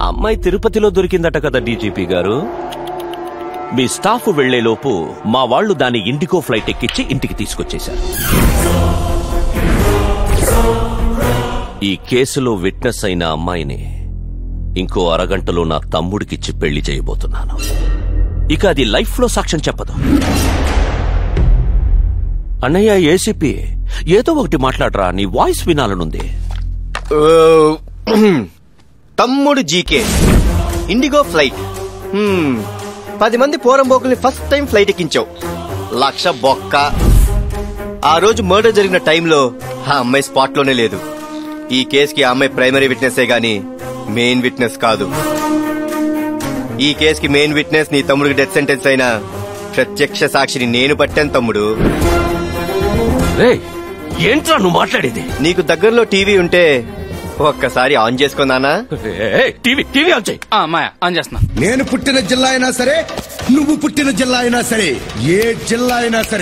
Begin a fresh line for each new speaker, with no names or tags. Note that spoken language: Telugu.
అమ్మాయి తిరుపతిలో దొరికిందట కదా డీజీపీ గారు. మీ స్టాఫ్ వెళ్లేలోపు మా వాళ్లు దాని ఇండిగో ఫ్లైట్ ఎక్కించి ఇంటికి తీసుకొచ్చేశారు. ఈ కేసులో విట్నెస్ అయిన అమ్మాయిని ఇంకో అరగంటలో నా తమ్ముడికిచ్చి పెళ్లి చేయబోతున్నాను. ఇక అది లైఫ్ లో సాక్ష్యం చెప్పదు. అన్నయ్య ఏసీపీ, ఏదో ఒకటి మాట్లాడరా, నీ వాయిస్ వినాలనుంది.
తమ్ముడు జీకే, ఇండిగో ఫ్లైట్. 10 మంది పోరంబోకుల్ని ఫస్ట్ టైం ఫ్లైట్ ఎక్కించావు. 1,00,000 బొక్క. ఆ రోజు మర్డర్ జరిగిన టైంలో ఆ అమ్మాయి స్పాట్ లోనే లేదు. ఈ కేసుకి ఆ అమ్మాయి ప్రైమరీ విట్నెస్సే గాని మెయిన్ విట్నెస్ కాదు. ఈ కేసుకి మెయిన్ విట్నెస్ నీ తమ్ముడికి డెత్ సెంటెన్స్ అయిన ప్రత్యక్ష సాక్షిని నేను పట్టాను తమ్ముడు.
ఏంట్రా నువ్వు మాట్లాడేది?
నీకు దగ్గరలో టీవీ ఉంటే ఒక్కసారి ఆన్ చేసుకున్నానా?
టీవీ ఆన్ చేయి.
మాయా ఆన్ చేస్తున్నా.
నేను పుట్టిన జిల్లా అయినా సరే, నువ్వు పుట్టిన జిల్లా అయినా సరే, ఏ జిల్లా అయినా సరే